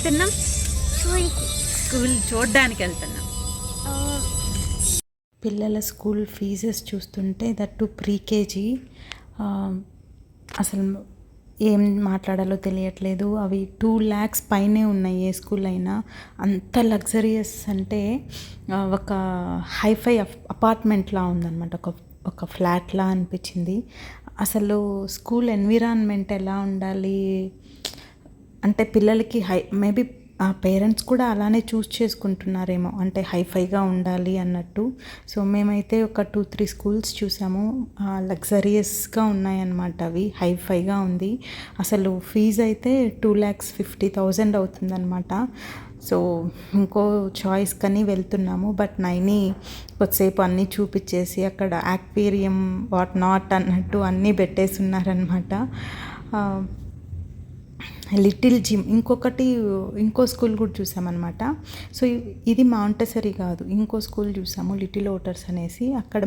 వెళ్తున్నాం? స్కూల్ చూడడానికి వెళ్తున్నాం. పిల్లల స్కూల్ ఫీజెస్ చూస్తుంటే దట్టు ప్రీకేజీ అసలు ఏం మాట్లాడాలో తెలియట్లేదు. అవి 2 lakhs పైనే ఉన్నాయి ఏ స్కూల్ అయినా. అంత లగ్జరియస్ అంటే ఒక హైఫై అపార్ట్మెంట్లా ఉందన్నమాట. ఒక ఫ్లాట్లా అనిపించింది. అసలు స్కూల్ ఎన్విరాన్మెంట్ ఎలా ఉండాలి అంటే పిల్లలకి మేబీ ఆ పేరెంట్స్ కూడా అలానే చూస్ చేసుకుంటున్నారేమో, అంటే హైఫైగా ఉండాలి అన్నట్టు. సో మేమైతే ఒక 2-3 స్కూల్స్ చూసాము. లగ్జరియస్గా ఉన్నాయన్నమాట. అవి హైఫైగా ఉంది. అసలు ఫీజు అయితే 2,50,000 అవుతుందన్నమాట. సో ఇంకో చాయిస్ కని వెళ్తున్నాము. బట్ నైని కొద్దిసేపు అన్నీ చూపించేసి అక్కడ యాక్వేరియం వాట్ నాట్ అన్నట్టు అన్నీ పెట్టేసి ఉన్నారనమాట. లిటిల్ జిమ్ ఇంకో స్కూల్ కూడా చూసామన్నమాట. సో ఇది మాంటెసరీ కాదు, ఇంకో స్కూల్ చూసాము లిటిల్ ఓటర్స్ అనేసి. అక్కడ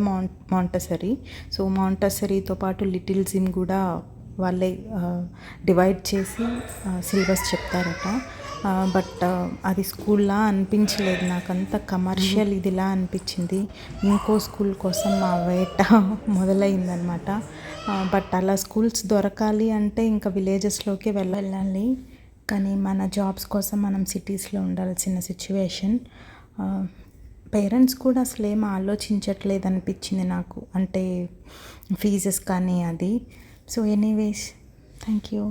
మాంటెసరీ. సో మాంటెసరీతో పాటు లిటిల్ జిమ్ కూడా వాళ్ళే డివైడ్ చేసి సిలబస్ చెప్తారట. బట్ అది స్కూల్లా అనిపించలేదు నాకంతా కమర్షియల్ ఇదిలా అనిపించింది. ఇంకో స్కూల్ కోసం మా వేట మొదలైందనమాట. బట్ అలా స్కూల్స్ దొరకాలి అంటే ఇంకా విలేజెస్లోకి వెళ్ళాలి. కానీ మన జాబ్స్ కోసం మనం సిటీస్లో ఉండాల్సిన సిచ్యువేషన్. పేరెంట్స్ కూడా అసలు ఏం ఆలోచించట్లేదు అనిపించింది నాకు, అంటే ఫీజెస్ కానీ అది. So anyways, thank you.